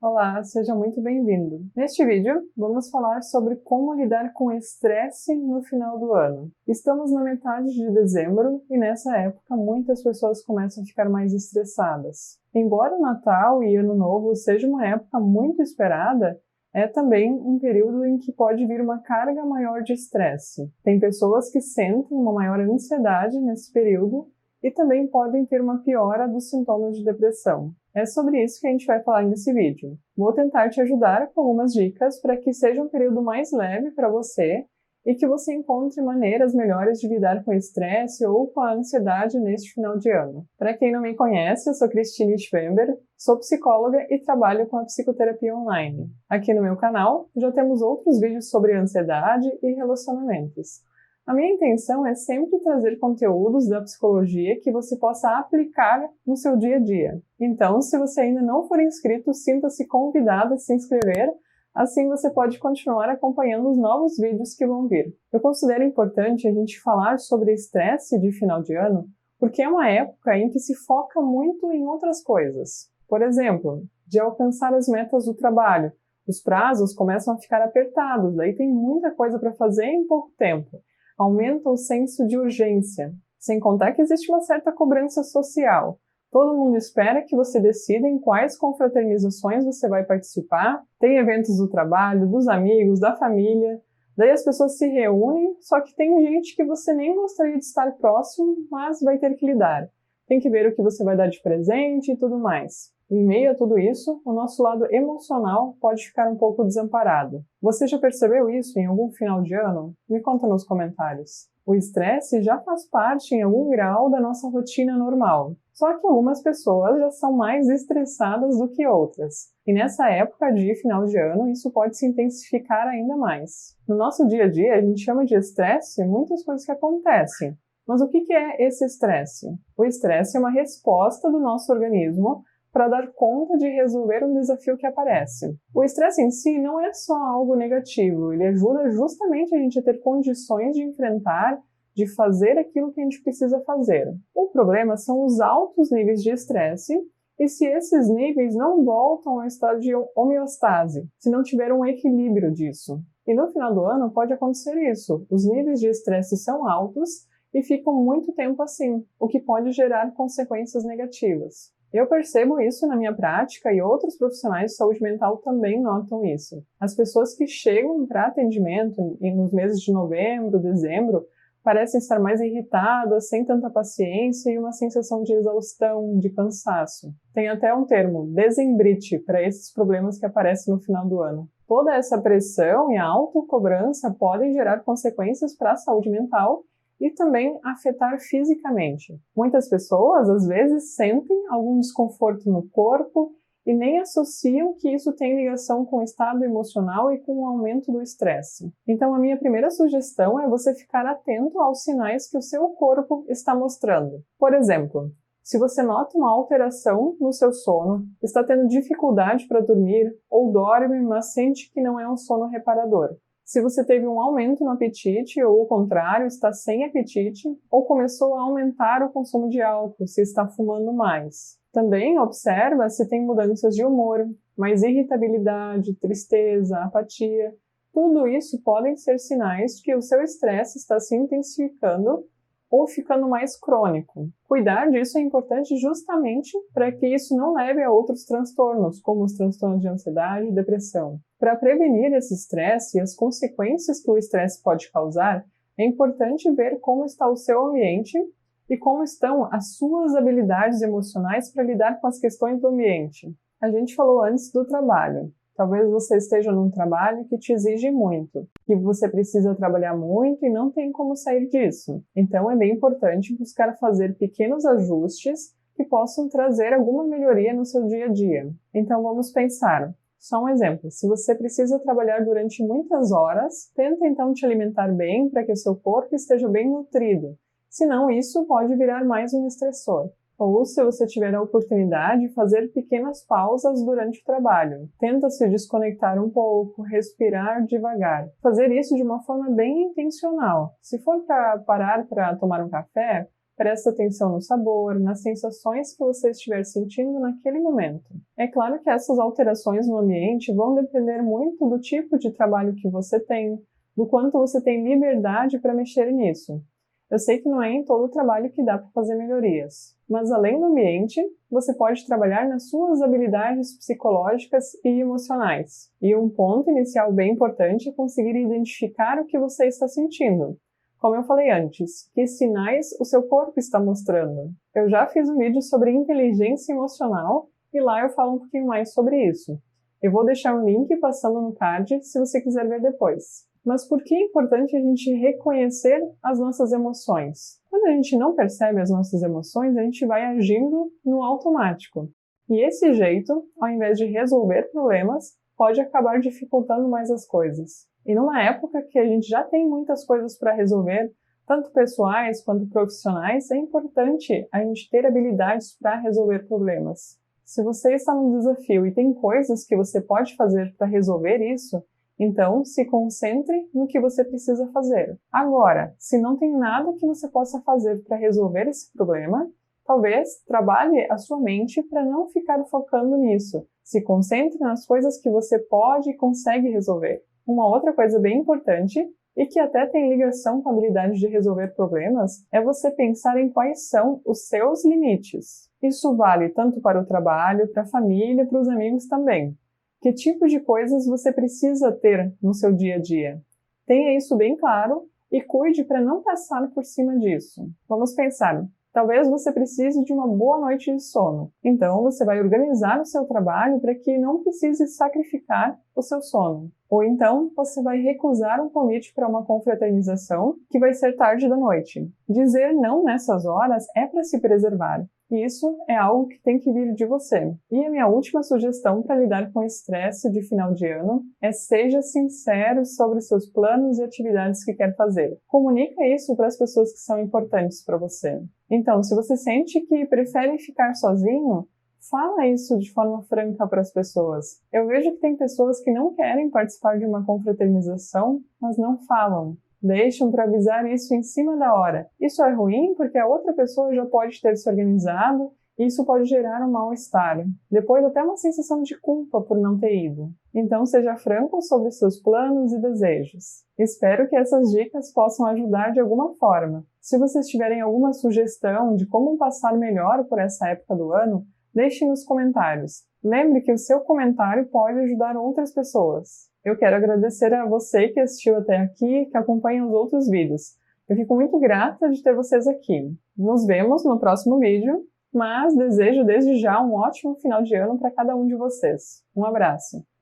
Olá, seja muito bem-vindo. Neste vídeo, vamos falar sobre como lidar com estresse no final do ano. Estamos na metade de dezembro e nessa época muitas pessoas começam a ficar mais estressadas. Embora o Natal e Ano Novo seja uma época muito esperada, é também um período em que pode vir uma carga maior de estresse. Tem pessoas que sentem uma maior ansiedade nesse período e também podem ter uma piora dos sintomas de depressão. É sobre isso que a gente vai falar nesse vídeo. Vou tentar te ajudar com algumas dicas para que seja um período mais leve para você e que você encontre maneiras melhores de lidar com o estresse ou com a ansiedade neste final de ano. Para quem não me conhece, eu sou Cristine Schwember, sou psicóloga e trabalho com a psicoterapia online. Aqui no meu canal já temos outros vídeos sobre ansiedade e relacionamentos. A minha intenção é sempre trazer conteúdos da psicologia que você possa aplicar no seu dia a dia. Então, se você ainda não for inscrito, sinta-se convidado a se inscrever, assim você pode continuar acompanhando os novos vídeos que vão vir. Eu considero importante a gente falar sobre estresse de final de ano, porque é uma época em que se foca muito em outras coisas. Por exemplo, de alcançar as metas do trabalho. Os prazos começam a ficar apertados, daí tem muita coisa para fazer em pouco tempo. Aumenta o senso de urgência, sem contar que existe uma certa cobrança social. Todo mundo espera que você decida em quais confraternizações você vai participar, tem eventos do trabalho, dos amigos, da família, daí as pessoas se reúnem, só que tem gente que você nem gostaria de estar próximo, mas vai ter que lidar. Tem que ver o que você vai dar de presente e tudo mais. Em meio a tudo isso, o nosso lado emocional pode ficar um pouco desamparado. Você já percebeu isso em algum final de ano? Me conta nos comentários. O estresse já faz parte, em algum grau, da nossa rotina normal. Só que algumas pessoas já são mais estressadas do que outras. E nessa época de final de ano, isso pode se intensificar ainda mais. No nosso dia a dia, a gente chama de estresse muitas coisas que acontecem. Mas o que é esse estresse? O estresse é uma resposta do nosso organismo para dar conta de resolver um desafio que aparece. O estresse em si não é só algo negativo, ele ajuda justamente a gente a ter condições de enfrentar, de fazer aquilo que a gente precisa fazer. O problema são os altos níveis de estresse e se esses níveis não voltam ao estado de homeostase, se não tiver um equilíbrio disso. E no final do ano pode acontecer isso, os níveis de estresse são altos e ficam muito tempo assim, o que pode gerar consequências negativas. Eu percebo isso na minha prática e outros profissionais de saúde mental também notam isso. As pessoas que chegam para atendimento nos meses de novembro, dezembro, parecem estar mais irritadas, sem tanta paciência e uma sensação de exaustão, de cansaço. Tem até um termo, dezembrite, para esses problemas que aparecem no final do ano. Toda essa pressão e a autocobrança podem gerar consequências para a saúde mental e também afetar fisicamente. Muitas pessoas, às vezes, sentem algum desconforto no corpo e nem associam que isso tem ligação com o estado emocional e com o aumento do estresse. Então, a minha primeira sugestão é você ficar atento aos sinais que o seu corpo está mostrando. Por exemplo, se você nota uma alteração no seu sono, está tendo dificuldade para dormir ou dorme, mas sente que não é um sono reparador. Se você teve um aumento no apetite ou, ao contrário, está sem apetite, ou começou a aumentar o consumo de álcool, se está fumando mais. Também observa se tem mudanças de humor, mais irritabilidade, tristeza, apatia. Tudo isso podem ser sinais de que o seu estresse está se intensificando ou ficando mais crônico. Cuidar disso é importante justamente para que isso não leve a outros transtornos, como os transtornos de ansiedade e depressão. Para prevenir esse estresse e as consequências que o estresse pode causar, é importante ver como está o seu ambiente e como estão as suas habilidades emocionais para lidar com as questões do ambiente. A gente falou antes do trabalho. Talvez você esteja num trabalho que te exige muito, que você precisa trabalhar muito e não tem como sair disso. Então é bem importante buscar fazer pequenos ajustes que possam trazer alguma melhoria no seu dia a dia. Então vamos pensar. Só um exemplo, se você precisa trabalhar durante muitas horas, tenta então te alimentar bem para que o seu corpo esteja bem nutrido. Senão isso pode virar mais um estressor. Ou, se você tiver a oportunidade, fazer pequenas pausas durante o trabalho. Tenta se desconectar um pouco, respirar devagar. Fazer isso de uma forma bem intencional. Se for para parar para tomar um café, Presta atenção no sabor, nas sensações que você estiver sentindo naquele momento. É claro que essas alterações no ambiente vão depender muito do tipo de trabalho que você tem, do quanto você tem liberdade para mexer nisso. Eu sei que não é em todo o trabalho que dá para fazer melhorias, mas além do ambiente, você pode trabalhar nas suas habilidades psicológicas e emocionais. E um ponto inicial bem importante é conseguir identificar o que você está sentindo. Como eu falei antes, que sinais o seu corpo está mostrando. Eu já fiz um vídeo sobre inteligência emocional e lá eu falo um pouquinho mais sobre isso. Eu vou deixar um link passando no card se você quiser ver depois. Mas por que é importante a gente reconhecer as nossas emoções? Quando a gente não percebe as nossas emoções, a gente vai agindo no automático. E esse jeito, ao invés de resolver problemas, pode acabar dificultando mais as coisas. E numa época que a gente já tem muitas coisas para resolver, tanto pessoais quanto profissionais, é importante a gente ter habilidades para resolver problemas. Se você está num desafio e tem coisas que você pode fazer para resolver isso, então se concentre no que você precisa fazer. Agora, se não tem nada que você possa fazer para resolver esse problema, talvez trabalhe a sua mente para não ficar focando nisso. Se concentre nas coisas que você pode e consegue resolver. Uma outra coisa bem importante, e que até tem ligação com a habilidade de resolver problemas, é você pensar em quais são os seus limites. Isso vale tanto para o trabalho, para a família, para os amigos também. Que tipo de coisas você precisa ter no seu dia a dia? Tenha isso bem claro e cuide para não passar por cima disso. Vamos pensar. Talvez você precise de uma boa noite de sono. Então, você vai organizar o seu trabalho para que não precise sacrificar o seu sono. Ou então, você vai recusar um convite para uma confraternização que vai ser tarde da noite. Dizer não nessas horas é para se preservar. E isso é algo que tem que vir de você. E a minha última sugestão para lidar com o estresse de final de ano é seja sincero sobre seus planos e atividades que quer fazer. Comunica isso para as pessoas que são importantes para você. Então, se você sente que prefere ficar sozinho, fala isso de forma franca para as pessoas. Eu vejo que tem pessoas que não querem participar de uma confraternização, mas não falam. Deixam para avisar isso em cima da hora. Isso é ruim porque a outra pessoa já pode ter se organizado e isso pode gerar um mal-estar. Depois até uma sensação de culpa por não ter ido. Então seja franco sobre seus planos e desejos. Espero que essas dicas possam ajudar de alguma forma. Se vocês tiverem alguma sugestão de como passar melhor por essa época do ano, deixe nos comentários. Lembre que o seu comentário pode ajudar outras pessoas. Eu quero agradecer a você que assistiu até aqui, que acompanha os outros vídeos. Eu fico muito grata de ter vocês aqui. Nos vemos no próximo vídeo, mas desejo desde já um ótimo final de ano para cada um de vocês. Um abraço!